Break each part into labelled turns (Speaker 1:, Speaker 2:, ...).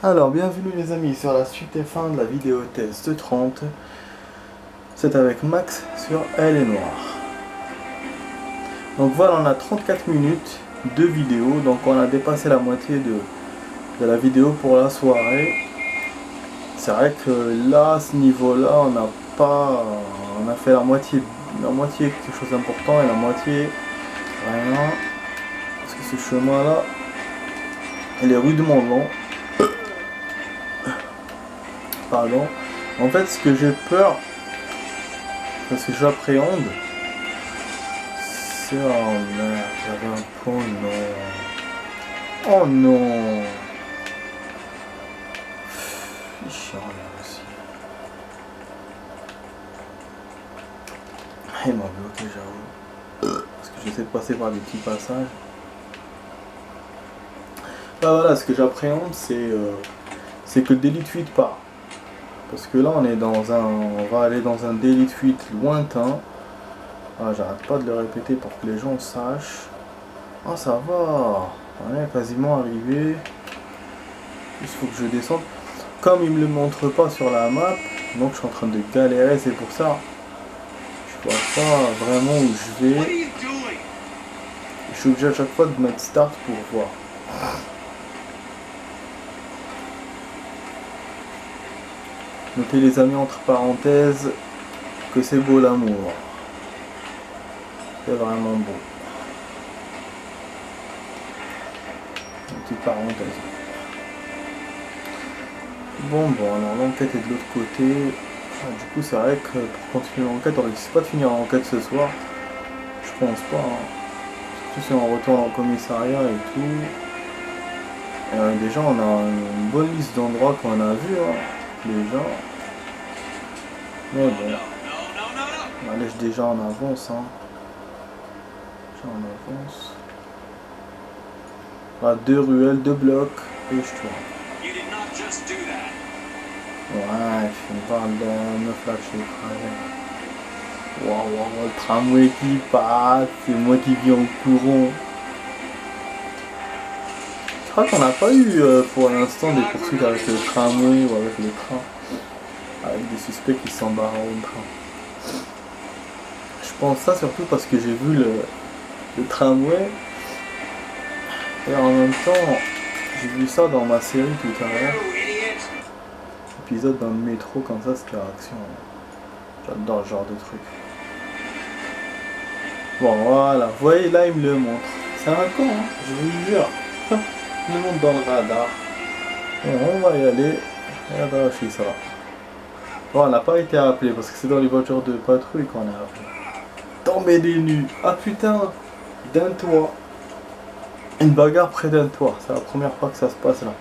Speaker 1: Alors, bienvenue les amis sur la suite et fin de la vidéo test 30. C'est avec Max sur Elle est Noire. Donc voilà, on a 34 minutes de vidéo, donc on a dépassé la moitié de la vidéo pour la soirée. C'est vrai que là, à ce niveau-là, on a fait la moitié quelque chose d'important et la moitié rien. Parce que ce chemin-là, il est rudement long. Pardon. En fait, ce que j'ai peur, parce que j'appréhende, c'est... Oh merde, j'avais un point, non. Oh non. C'est chiant là aussi. Il m'a bloqué, j'avoue. Parce que j'essaie de passer par des petits passages. Bah voilà, ce que j'appréhende, c'est que le délit de fuite part. Parce que là, on va aller dans un délit de fuite lointain. Ah, j'arrête pas de le répéter pour que les gens sachent. Ah, ça va. On est quasiment arrivé. Il faut que je descende. Comme il me le montre pas sur la map, donc je suis en train de galérer, c'est pour ça. Je vois pas vraiment où je vais. Je suis obligé à chaque fois de mettre start pour voir. Notez les amis entre parenthèses que c'est beau l'amour. C'est vraiment beau. Une petite parenthèse. Bon, alors l'enquête est de l'autre côté. Ah, du coup, c'est vrai que pour continuer l'enquête, on risque pas de finir l'enquête ce soir. Je pense pas. Hein. Surtout si on retourne en commissariat et tout. Déjà, on a une bonne liste d'endroits qu'on a vu. Hein, déjà. Mais bon. On allège déjà en avance. Hein. Déjà en avance. Là, 2 ruelles, 2 blocs. Et je tourne. Ouais, je me parle de meuf là que j'ai travaillé. Waouh, le tramway qui passe, c'est moi qui vis en courant. Je crois qu'on n'a pas eu pour l'instant des poursuites avec le tramway ou avec le train. Avec des suspects qui s'embarrent au train. Je pense ça surtout parce que j'ai vu le tramway. Et en même temps, j'ai vu ça dans ma série tout à l'heure. Épisode dans le métro comme ça, c'était l'action. J'adore ce genre de truc. Bon voilà, vous voyez là il me le montre. C'est un con, hein, je vous le jure. Il me montre dans le radar. Bon, on va y aller. Regarde chez ça. Bon, on n'a pas été appelé parce que c'est dans les voitures de patrouille qu'on est appelé. Tomber des nues. Ah putain, d'un toit. Une bagarre près d'un toit. C'est la première fois que ça se passe là.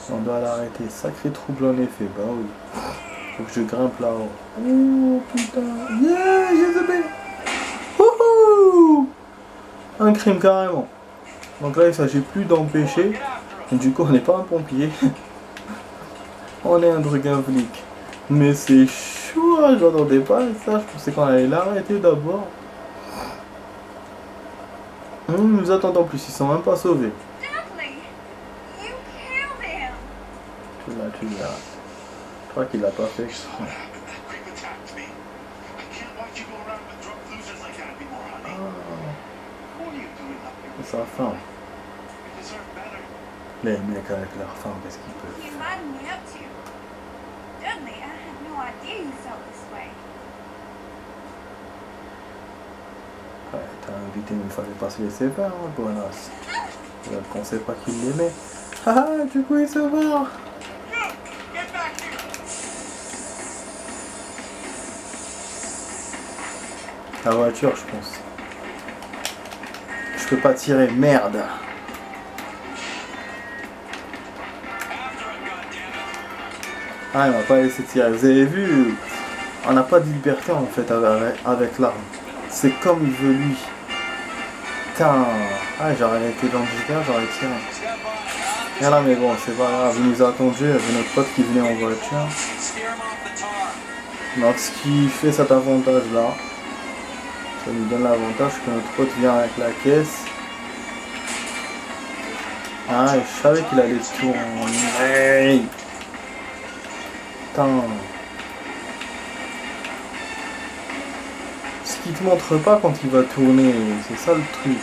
Speaker 1: On doit l'arrêter. Sacré trouble en effet. Bah oui. Faut que je grimpe là-haut. Oh putain. Yeah, Jezebel. Wouhou. Un crime carrément. Donc là il ne s'agit plus d'empêcher. Du coup on n'est pas un pompier. On est un brigand flic. Mais c'est chaud, j'entendais pas ça. Je pensais qu'on allait l'arrêter d'abord. Nous attendons plus, ils sont même pas sauvés. Tu l'as. Je crois qu'il l'a pas fait. C'est sa femme. Les mecs avec leur femme, qu'est-ce qu'ils peuvent faire? Ouais, t'as invité, mais il fallait pas se laisser faire, hein, bonasse. Je ne pensais pas qu'il l'aimait. Ah, du coup il se va. La voiture, je pense. Je peux pas tirer, merde. Ah, il m'a pas laissé tirer. Vous avez vu, on n'a pas de liberté en fait avec l'arme. C'est comme il veut lui. Putain. Ah, j'aurais été dans le JDR, j'aurais tiré. Et là, mais bon, c'est pas grave. Il nous a attendu, il y avait notre pote qui venait en voiture. Donc, ce qui fait cet avantage là, ça nous donne l'avantage que notre pote vient avec la caisse. Ah, je savais qu'il allait tourner. Putain. Ce qu'il te montre pas quand il va tourner, c'est ça le truc.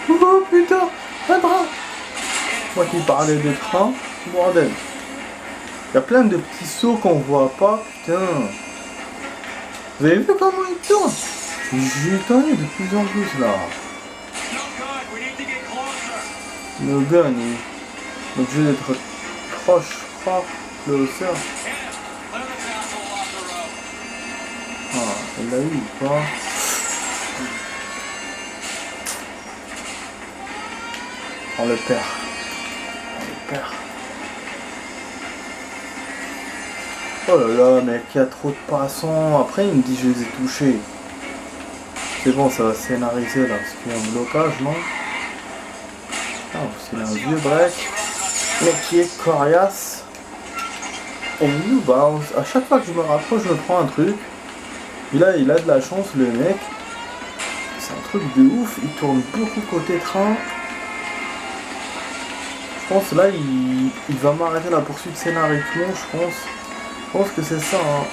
Speaker 1: Oh putain, un train. Moi qui parlais de train, bordel. Il y a plein de petits sauts qu'on voit pas, putain. Vous avez vu comment il tourne? J'ai étonné de plus en plus là. Le gun, il est obligé d'être proche, closer. Ah, elle l'a eu ou pas? On le perd. On le perd. Oh là là, mec, il y a trop de passants. Après, il me dit je les ai touchés. C'est bon, ça va scénariser là, parce qu'il y a un blocage, non? Ah, parce qu'il a un vieux break. Mais qui est coriace. Et nous bounce. À chaque fois que je me rapproche, je me prends un truc. Et là, il a de la chance, le mec. C'est un truc de ouf. Il tourne beaucoup côté train. Je pense là, il va m'arrêter la poursuite scénariquement, je pense. Je pense que c'est ça. Hein.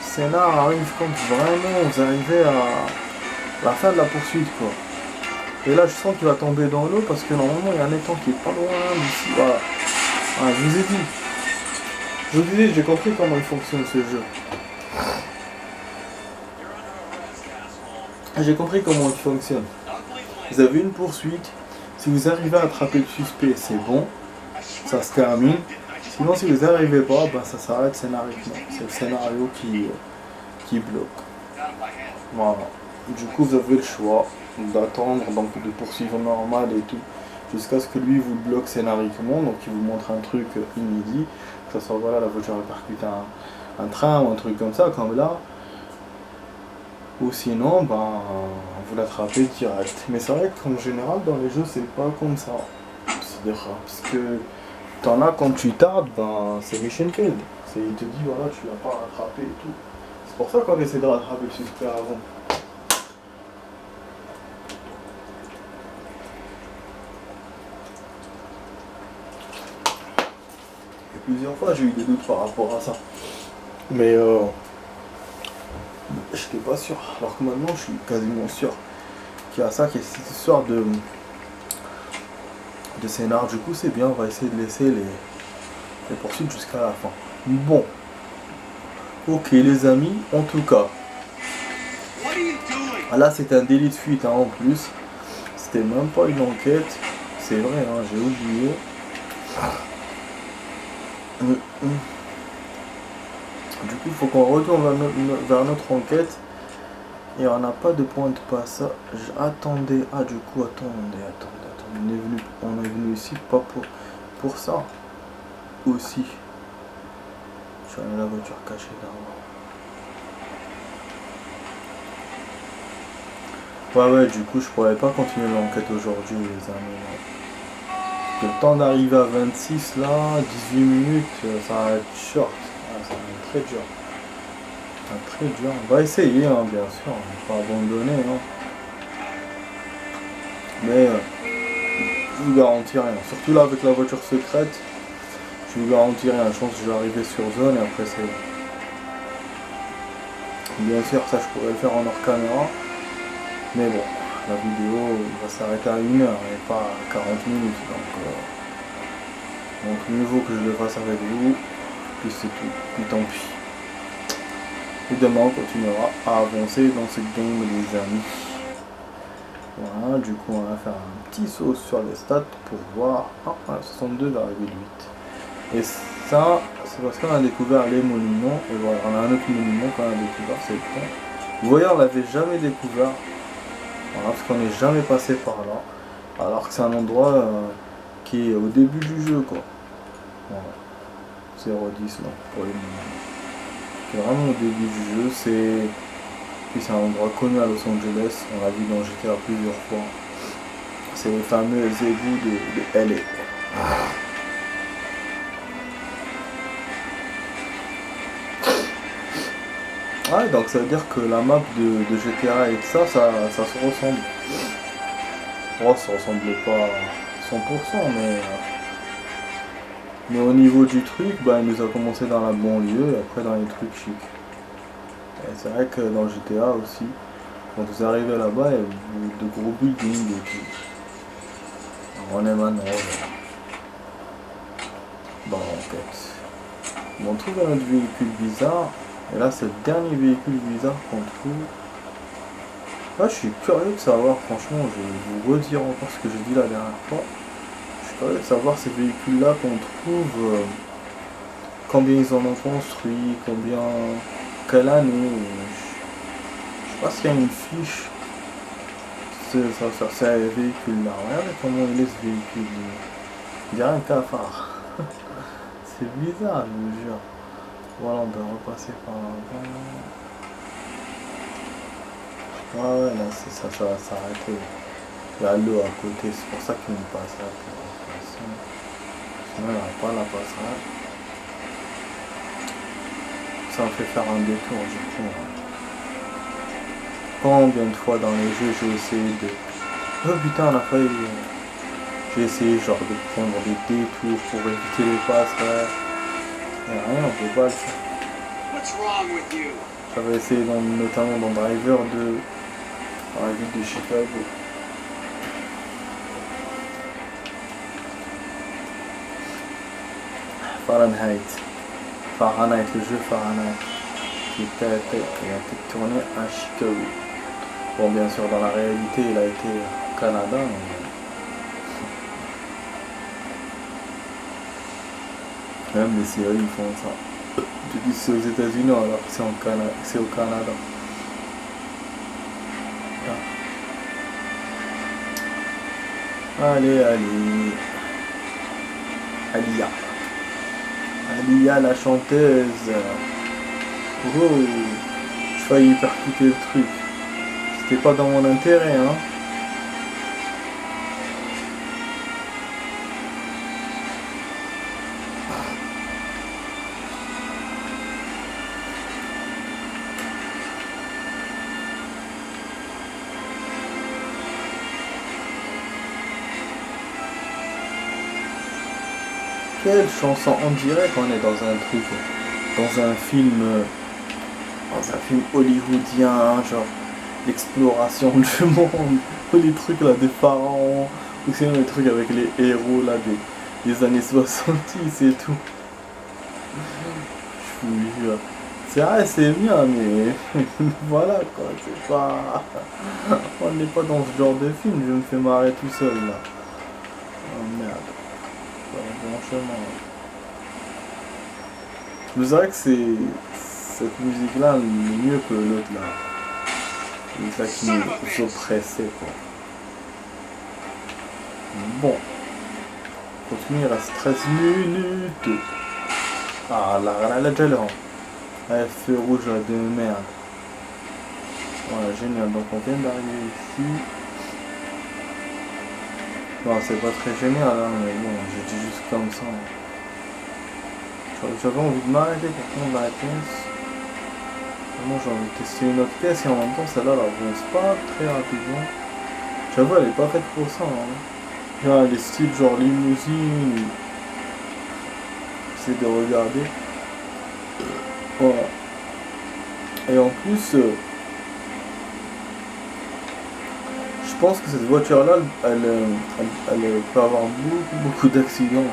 Speaker 1: Scénar arrive quand vraiment vous arrivez à la fin de la poursuite, quoi. Et là, je sens qu'il va tomber dans l'eau parce que normalement, il y a un étang qui est pas loin d'ici. Voilà. Ah, je vous ai dit. Je vous ai dit, j'ai compris comment il fonctionne ce jeu. J'ai compris comment il fonctionne. Vous avez une poursuite. Si vous arrivez à attraper le suspect, c'est bon. Ça se termine. Sinon, si vous n'arrivez pas, ben, ça s'arrête scénariquement. C'est le scénario qui bloque. Voilà. Du coup, vous avez le choix d'attendre, donc de poursuivre normal et tout, jusqu'à ce que lui vous bloque scénariquement, donc il vous montre un truc inédit, que ce soit voilà, la voiture percute un train ou un truc comme ça, comme là. Ou sinon, ben, vous l'attrapez direct. Mais c'est vrai qu'en général, dans les jeux, c'est pas comme ça. C'est-à-dire, parce que t'en as quand tu tardes, ben, c'est mission failed. Il te dit, voilà, tu l'as pas rattrapé et tout. C'est pour ça qu'on essaie de rattraper le suspect avant. Et plusieurs fois, j'ai eu des doutes par rapport à ça. Mais j'étais pas sûr. Alors que maintenant, je suis quasiment sûr qu'il y a ça, qui est cette histoire de scénar. Du coup, c'est bien, on va essayer de laisser les poursuites jusqu'à la fin. Bon. Ok, les amis, en tout cas. Là, c'est un délit de fuite hein, en plus. C'était même pas une enquête. C'est vrai, hein, j'ai oublié. Du coup, il faut qu'on retourne vers notre enquête. Et on n'a pas de point de passage. Attendez. Ah, du coup, attendez. On est venu ici pas pour ça. Aussi. Je vais aller la voiture cachée là-bas. Ouais, du coup, je pourrais pas continuer l'enquête aujourd'hui, les amis. Le temps d'arriver à 26, là, 18 minutes, ça va être short. Ça va être très dur. Très dur. On va essayer, hein, bien sûr. On va pas abandonner. Hein. Mais je vous garantis rien. Surtout là avec la voiture secrète. Je vous garantis rien. Je pense que je vais arriver sur zone et après c'est... Bien sûr, ça je pourrais le faire en hors caméra. Mais bon, la vidéo va s'arrêter à 1 heure et pas à 40 minutes. Donc mieux vaut que je le fasse avec vous. Puis c'est tout. Puis tant pis. Et demain on continuera à avancer dans cette game les amis. Voilà, du coup on va faire un petit saut sur les stats pour voir 62,8. Et ça, c'est parce qu'on a découvert les monuments. Et voilà, on a un autre monument qu'on a découvert, c'est le pont. Vous voyez, on l'avait jamais découvert. Voilà, parce qu'on n'est jamais passé par là. Alors que c'est un endroit qui est au début du jeu quoi. Voilà. 0,10 là pour les monuments. C'est vraiment au début du jeu, c'est un endroit connu à Los Angeles, on l'a vu dans GTA plusieurs fois. C'est les fameux égouts de LA. Ouais, donc ça veut dire que la map de GTA et ça se ressemble. Oh, ça ressemble pas. 100%, mais au niveau du truc, bah, il nous a commencé dans la banlieue et après dans les trucs chics. Et c'est vrai que dans GTA aussi, quand vous arrivez là-bas, il y a de gros buildings et tout. Alors, on est maintenant dans l'enquête. On trouve un autre véhicule bizarre. Et là, c'est le dernier véhicule bizarre qu'on trouve. Là, je suis curieux de savoir, franchement, je vais vous redire encore ce que j'ai dit la dernière fois. Je suis curieux de savoir ces véhicules-là qu'on trouve, combien ils en ont construit, quelle année. Je sais pas s'il y a une fiche sur ces véhicules-là. Regardez comment il est ce véhicule. Il dirait un cafard. C'est bizarre, je vous jure. Voilà, on doit repasser par là. Ouais, là, ça va s'arrêter. Il y a l'eau à côté, c'est pour ça qu'il me passe là. Sinon, il n'y aura pas la passerelle. Ça me fait faire un détour, du coup. Combien de fois dans les jeux j'ai essayé de... Oh putain, on a failli... J'ai essayé genre de prendre des détours pour éviter les passerelles. Et rien, on peut pas le faire. J'avais essayé notamment dans Driver 2, dans la ville de Chicago. Fahrenheit, le jeu Fahrenheit, qui a été tourné à Chicago. Bon, bien sûr, dans la réalité, il a été au Canada. Même les séries, ils font ça. Tu dis c'est aux États-Unis alors que c'est au Canada. Allez. Alia la chanteuse. Oh, je failli percuter le truc. C'était pas dans mon intérêt, hein. Quelle chanson, on dirait qu'on est dans un truc, dans un film hollywoodien, genre l'exploration du monde, ou les trucs là des pharaons, ou sinon les trucs avec les héros là des années 70 et tout. Je vous jure. C'est vrai, c'est bien, mais voilà quoi, c'est pas... On n'est pas dans ce genre de film, je me fais marrer tout seul là. Oh merde. Bon chemin. Je dirais que cette musique là est mieux que l'autre là. C'est ça qui nous oppressait quoi. Bon. Continue, il reste 13 minutes. Ah là déjà là. Feu rouge de merde. Voilà, génial. Donc on vient d'arriver ici. Bon, c'est pas très génial, hein, mais bon, j'ai dit juste comme ça. J'avais envie de m'arrêter pour prendre la pièce. Moi j'ai envie de tester une autre pièce et en même temps celle-là elle avance pas très rapidement. J'avoue elle est pas faite pour ça. Hein. Genre elle est style genre limousine. J'essaie de regarder. Voilà. Et en plus, je pense que cette voiture-là, elle peut avoir beaucoup d'accidents.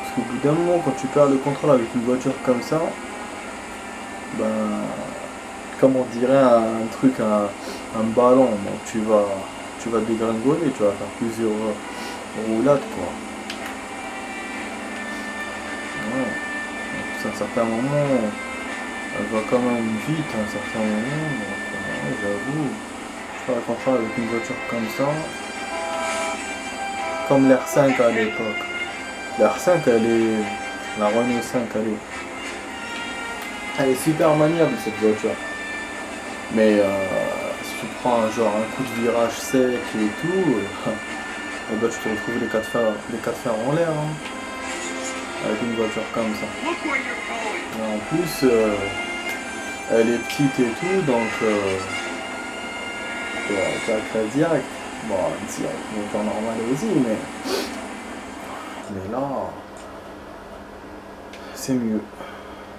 Speaker 1: Parce qu'au bout d'un moment, quand tu perds le contrôle avec une voiture comme ça, ben, comme on dirait un truc, un ballon, donc tu vas dégringoler, tu vas faire plusieurs roulades, quoi. Ouais. Donc, à un certain moment, elle va quand même vite à un certain moment, donc j'avoue. Faire le contrôle avec une voiture comme ça, comme l'R5 à l'époque. L'R5 la Renault 5 elle est super maniable cette voiture. Mais si tu prends un coup de virage sec et tout, et bah, tu te retrouves les 4 fers en l'air hein, avec une voiture comme ça. Et en plus elle est petite et tout donc. Ouais, direct. Bon, ici, avec mon temps normal aussi, mais là, c'est mieux.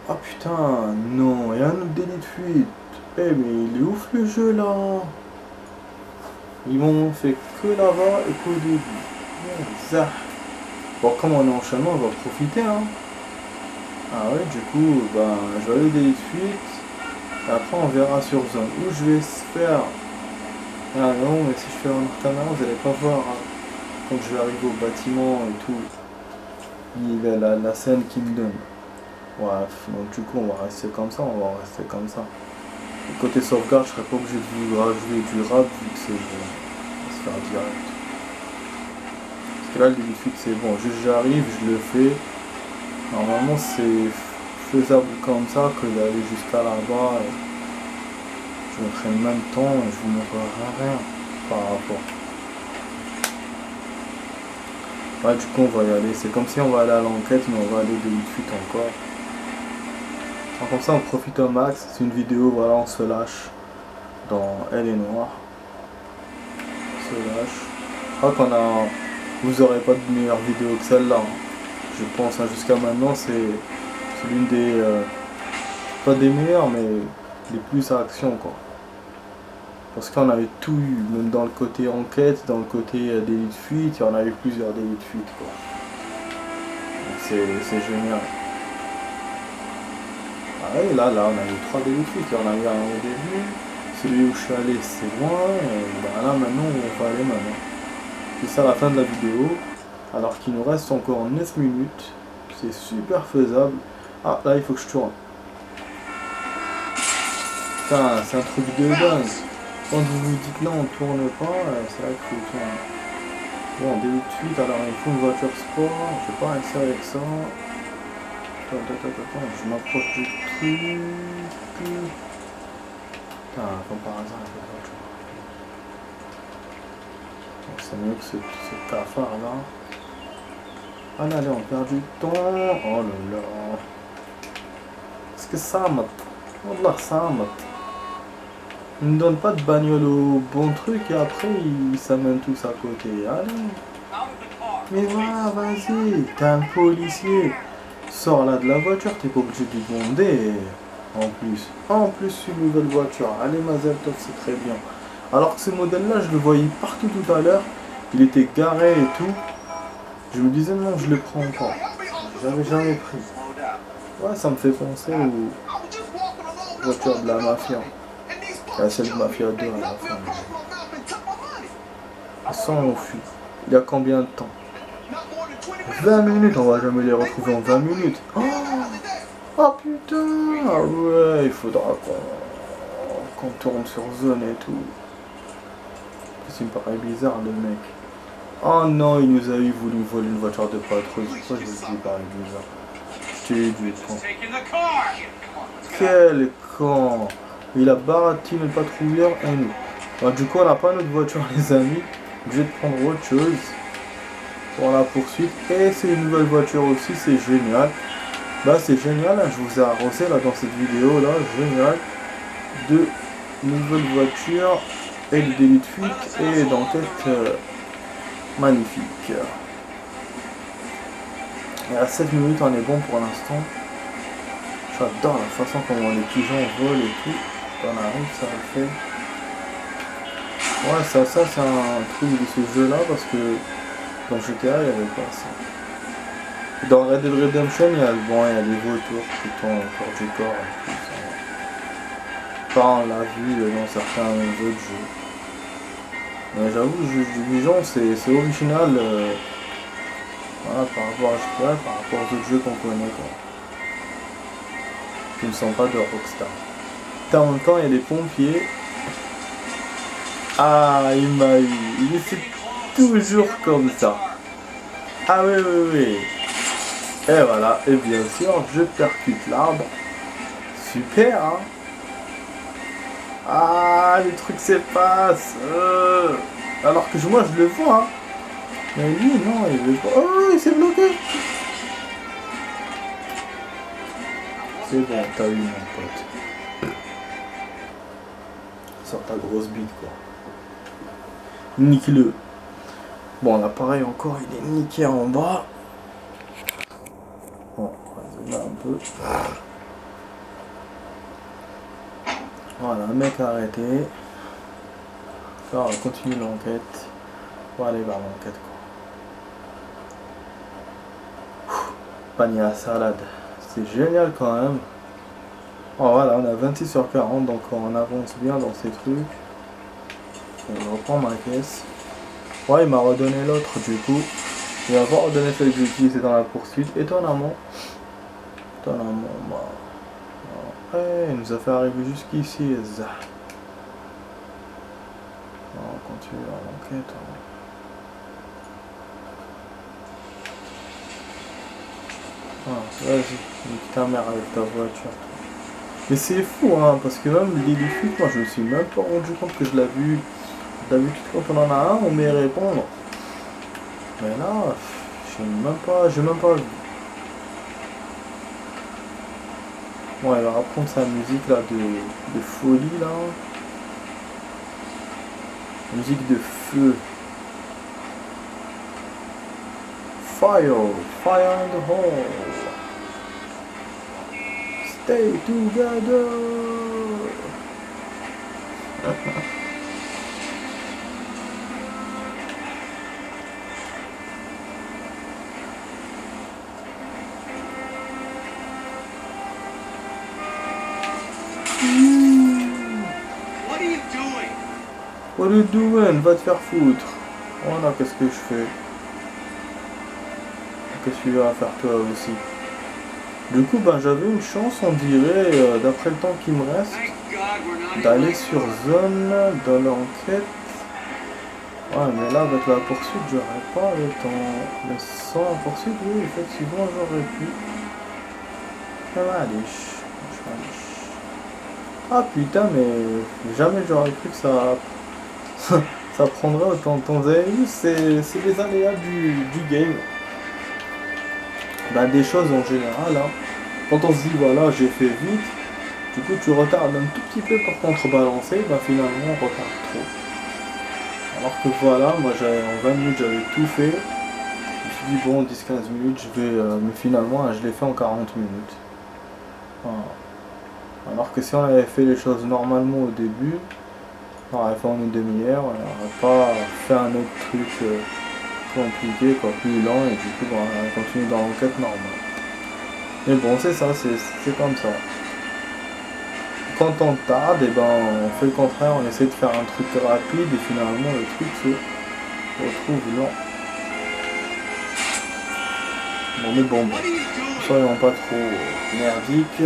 Speaker 1: Ah putain, non, il y a un autre délit de fuite. Eh, mais il est ouf le jeu là. Ils m'ont fait que là-bas et qu'au début. Ça. Bon, comme on est en chemin, on va profiter, hein. Ah ouais, du coup, ben, je vais aller délit de fuite. Et après, on verra sur zone où je vais se faire. Ah non, mais si je fais en caméra, vous allez pas voir, hein. Quand je vais arriver au bâtiment et tout. Il y a la scène qui me donne. Bref, donc du coup, on va rester comme ça, on va rester comme ça. Et côté sauvegarde, je serais pas obligé de vous rajouter du rap vu que c'est bon. On va se faire direct. Parce que là, le début de fuite, c'est bon. Juste j'arrive, je le fais. Normalement, c'est faisable comme ça que d'aller jusqu'à là-bas. Je mettrai le même temps et je vous montrerai rien par rapport. Ouais, du coup, on va y aller. C'est comme si on va aller à l'enquête, mais on va aller de fuite encore. Alors, comme ça, on profite au max. C'est une vidéo, voilà, on se lâche dans Elle est noire. On se lâche. Je crois qu'on a. Vous aurez pas de meilleure vidéo que celle-là. Hein. Je pense, hein, jusqu'à maintenant, c'est l'une des. Pas des meilleures, mais les plus à action, quoi. Parce qu'on avait tout eu, même dans le côté enquête, dans le côté délit de fuite, il y en a eu plusieurs délits de fuite, quoi. C'est génial. Ah et là, on a eu 3 délits de fuite. Il y en a eu un au début. Celui où je suis allé, c'est loin. Et ben là, maintenant, on va aller maintenant. C'est ça la fin de la vidéo. Alors qu'il nous reste encore 9 minutes. C'est super faisable. Ah, là, il faut que je tourne. Putain, c'est un truc de dingue. Quand vous vous dites là, on tourne pas, c'est là qu'il faut tourner. Bon, délit de fuite, alors il faut une voiture sport. Je vais pas rester avec ça. Attends, je m'approche du truc. Putain, comme par hasard, il y a pas de voiture. C'est mieux que ce cafard là. Ah là, allez, on perd du temps. Oh là là. Est-ce que ça m'a. Wallah, ça m'a. Il ne donne pas de bagnole au bon truc et après ils s'amènent tous à côté. Allez. Mais voilà, vas-y. T'es un policier. Sors là de la voiture, t'es pas obligé de demander. En plus, une nouvelle voiture. Allez, Mazel Tov, c'est très bien. Alors que ce modèle-là, je le voyais partout tout à l'heure. Il était garé et tout. Je me disais, non, je le prends pas. J'avais jamais pris. Ouais, ça me fait penser aux voitures de la mafia. Il y a celle de Mafia 2 à la fin. Sans on fuit. Il y a combien de temps? 20 minutes, on va jamais les retrouver en 20 minutes. Oh putain! Ah ouais, il faudra qu'on tourne sur zone et tout. Ça me paraît bizarre le mec. Oh non, il nous a eu voulu voler une voiture de patrouille. Pourquoi je vous dis pareil bizarre? T'es du con. Quel con! Il a baratine le patrouilleur et nous. Alors, du coup, on n'a pas notre voiture, les amis. Obligé de prendre autre chose pour la poursuite. Et c'est une nouvelle voiture aussi, c'est génial. Bah c'est génial, hein, je vous ai arrosé là dans cette vidéo là, génial. De nouvelles voitures et de délit de fuite et d'enquête magnifique. Et à 7 minutes on est bon pour l'instant. J'adore la façon comment les pigeons volent et tout. Quand on arrive ça le fait. Ouais ça c'est un truc de ce jeu là parce que dans GTA il n'y avait pas ça. Dans Red Dead Redemption, il y a les vautours qui tournent autour du corps et tout ça. Enfin, on l'a vu dans certains autres jeux. Mais j'avoue, le jeu du pigeon, c'est original voilà, par rapport à GTA, par rapport aux autres jeux qu'on connaît, quoi. Qui ne sont pas de Rockstar. En même temps, il y a les pompiers. Ah, il m'a eu. Il fait toujours comme ça. Ah oui. Et voilà, et bien sûr, je percute l'arbre. Super, hein. Ah, les trucs s'effacent. Alors que moi, je le vois, hein. Mais lui, non, il veut pas. Oh, il s'est bloqué. C'est bon, t'as eu, mon pote. Sors ta grosse bite, quoi. Nique-le. Bon, l'appareil encore, il est niqué en bas. Bon, on va zoomer un peu. Voilà, le mec a arrêté. Là, on continue l'enquête. On va aller vers l'enquête, quoi. Panier à salade. C'est génial quand même. Oh, voilà, on a 26 sur 40, donc on avance bien dans ces trucs. Je reprends ma caisse. Ouais, il m'a redonné l'autre du coup. Il m'a pas redonné celle que j'ai utilisée dans la poursuite. Étonnamment. Bah. Ouais, il nous a fait arriver jusqu'ici. On continue l'enquête. Vas-y, nique ta mère avec ta voiture. Mais c'est fou, hein, parce que même les fuites, moi je me suis même pas rendu compte que je l'ai vu. D'habitude, quand on en a un, on met répondre. Mais là, j'ai même pas vu. Bon, il va reprendre sa musique là de folie là. Musique de feu. Fire in the hole. Stay together. What are you doing? Va te faire foutre. Voilà, qu'est-ce que je fais? Qu'est-ce que tu vas faire toi aussi? Du coup, ben, j'avais une chance, on dirait, d'après le temps qui me reste, d'aller sur zone dans l'enquête. Ouais, mais là, avec la poursuite, j'aurais pas le temps. Mais sans la poursuite, oui, effectivement, j'aurais pu. Ah putain, mais jamais j'aurais cru que ça prendrait autant de temps. Vous avez vu, c'est les aléas du game. Bah, des choses en général, hein. Quand on se dit, voilà, j'ai fait vite, du coup, tu retardes un tout petit peu pour contrebalancer, bah finalement, on retarde trop. Alors que voilà, moi, en 20 minutes, j'avais tout fait. Je me suis dit, bon, 10-15 minutes, je vais... mais finalement, je l'ai fait en 40 minutes. Voilà. Alors que si on avait fait les choses normalement au début, on aurait fait en une demi-heure, on n'aurait pas fait un autre truc compliqué, quoi, plus lent, et du coup, on aurait continué dans l'enquête normale. Mais bon, c'est ça, c'est comme ça. Quand on tarde, et ben, on fait le contraire, on essaie de faire un truc rapide, et finalement, le truc se retrouve lent. Bon, mais bon, soyons pas trop merdiques.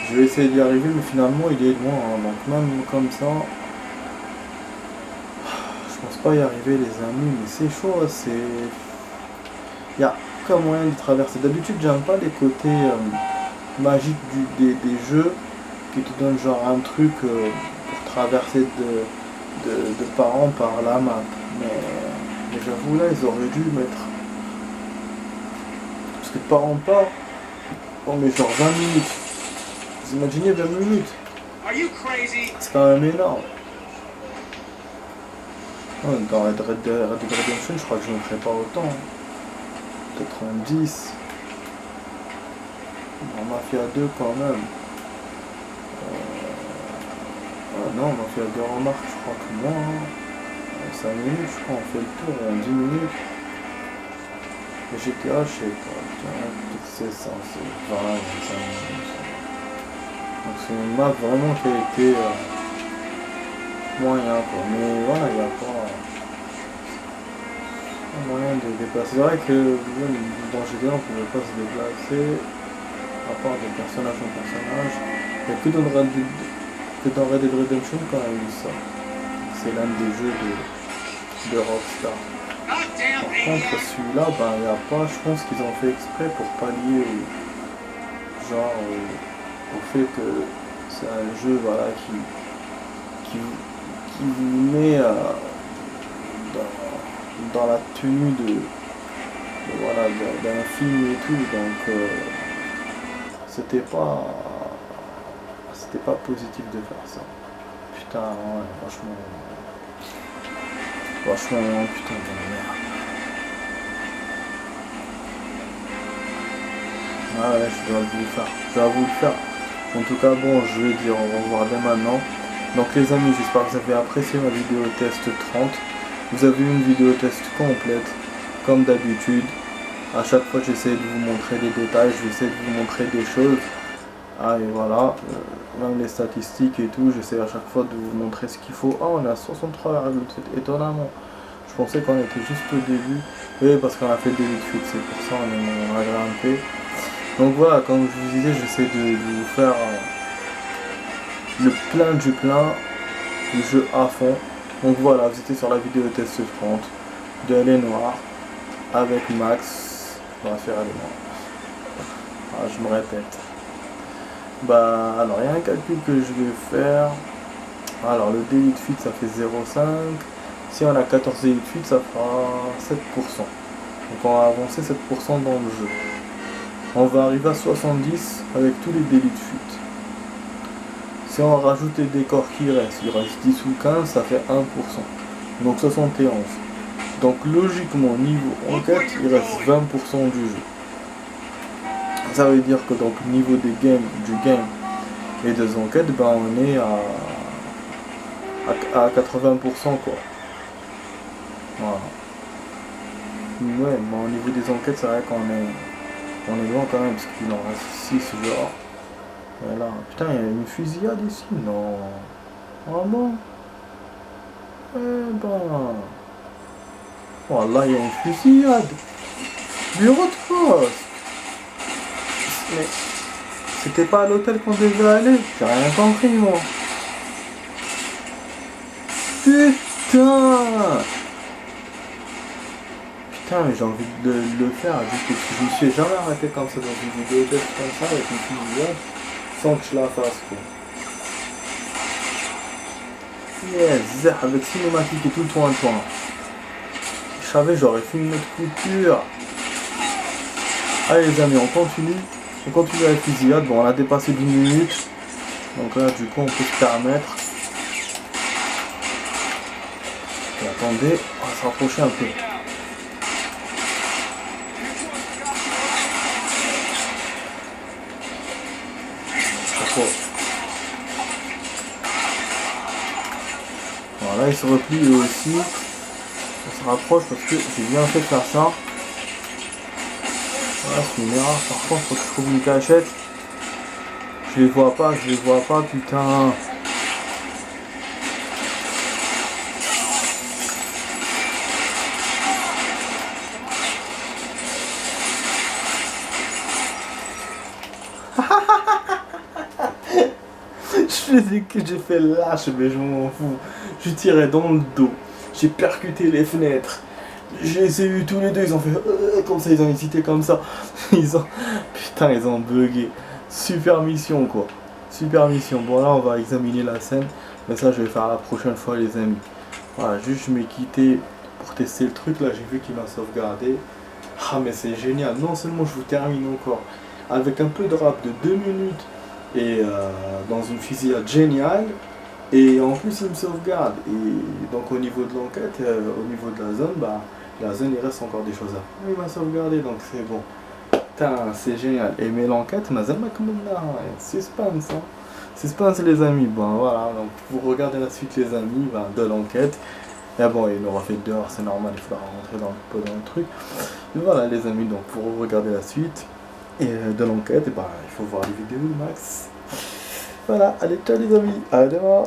Speaker 1: Je vais essayer d'y arriver, mais finalement il est loin, hein. Donc même comme ça, je pense pas y arriver les amis, mais c'est chaud, c'est... Il y a aucun moyen de traverser. D'habitude j'aime pas les côtés magiques des jeux qui te donnent genre un truc pour traverser de part en par la map. Mais j'avoue là ils auraient dû mettre... Parce que de part en part, on met genre 20 minutes. Vous imaginez 20 minutes? C'est quand même énorme. Ouais, dans Red Dead Redemption, je crois que je ne ferai pas autant. Peut-être un 10. Dans Mafia 2 quand même. Non, Mafia 2 remarque, je crois que moins. 5 minutes, je crois, on fait le tour en 10 minutes. Et GTA, je sais pas. Peut-être c'est ça, c'est 20, 25 minutes. Donc c'est une map vraiment qui a été moyen quoi, mais voilà, il n'y a pas moyen de déplacer. C'est vrai que dans GTA on ne pouvait pas se déplacer, à part de personnage en personnage. Il n'y a que dans Red Dead Redemption qu'on a eu ça. C'est l'un des jeux de Rockstar. Par contre celui-là, ben il n'y a pas, je pense qu'ils ont fait exprès pour pallier genre au fait que c'est un jeu voilà, qui vous met dans la tenue voilà, d'un film et tout, donc c'était pas positif de faire ça. Putain, ouais, franchement. Franchement, putain de merde. Ah ouais, je dois vous le faire. Je dois vous le faire. En tout cas, bon, je vais dire au revoir dès maintenant. Donc les amis, j'espère que vous avez apprécié ma vidéo test 30. Vous avez eu une vidéo test complète, comme d'habitude. À chaque fois, j'essaie de vous montrer des détails, j'essaie de vous montrer des choses. Ah et voilà, même les statistiques et tout, j'essaie à chaque fois de vous montrer ce qu'il faut. Ah, on est à 63,7, étonnamment. Je pensais qu'on était juste au début. Oui, parce qu'on a fait des fuites, c'est pour ça on a grimpé. Donc voilà, comme je vous disais, j'essaie de vous faire le plein du plein, le jeu à fond. Donc voilà, vous étiez sur la vidéo test 30 de Les Noirs avec Max. On va faire les Noirs. Ah, je me répète. Bah alors il y a un calcul que je vais faire. Alors le délit de fuite ça fait 0,5. Si on a 14 délits de fuite ça fera 7%. Donc on va avancer 7% dans le jeu. On va arriver à 70 avec tous les délits de fuite. Si on rajoute les décors qui restent, il reste 10 ou 15, ça fait 1%. Donc 71. Donc logiquement, niveau enquête, il reste 20% du jeu. Ça veut dire que donc niveau du game et des enquêtes, ben on est à 80% quoi. Voilà. Ouais, mais au niveau des enquêtes, c'est vrai qu'on est loin quand même, parce qu'il en reste 6 genre. Voilà. Putain, il y a une fusillade ici, non. Ah bon? Eh ben. Wallah, il y a une fusillade. Bureau de poste. Mais c'était pas à l'hôtel qu'on devait aller. J'ai rien compris, moi. Putain. Putain, mais j'ai envie de le faire. Juste que je me suis jamais arrêté comme ça dans une vidéo test comme ça avec une fusillade sans que je la fasse, quoi. Yes, avec cinématique et tout le toin. Je savais, j'aurais fait une autre coupure. Allez les amis, on continue la fusillade. Bon, on a dépassé 10 minutes. Donc là, du coup, on peut se permettre. Et attendez, on va se rapprocher un peu. Voilà, il se replie eux aussi. On se rapproche parce que j'ai bien fait de faire ça. Voilà, c'est une erreur. Par contre, faut que je trouve une cachette. Je les vois pas, putain. Je sais que j'ai fait lâche, mais je m'en fous. Je tirais dans le dos. J'ai percuté les fenêtres. Je les ai eu tous les deux. Ils ont fait comme ça, ils ont hésité comme ça. Putain, ils ont bugué. Super mission, quoi. Super mission. Bon, là, on va examiner la scène. Mais ça, je vais faire la prochaine fois, les amis. Voilà, juste, je m'ai quitté pour tester le truc. Là, j'ai vu qu'il m'a sauvegardé. Ah, mais c'est génial. Non seulement je vous termine encore avec un peu de rap de 2 minutes. Et dans une fusillade géniale, et en plus il me sauvegarde. Et donc au niveau de l'enquête, au niveau de la zone, bah la zone il reste encore des choses à faire. Il m'a sauvegardé, donc c'est bon. Putain, c'est génial. Et mais l'enquête, on a jamais comme là, suspense, hein. Suspense les amis. Bon voilà, donc vous regardez la suite les amis, bah, de l'enquête. Et bon, il aura fait dehors, c'est normal, il faudra rentrer dans le truc. Et voilà les amis, donc pour regarder la suite et de l'enquête, bah, il faut voir les vidéos Max. Voilà, allez, ciao les amis, à demain.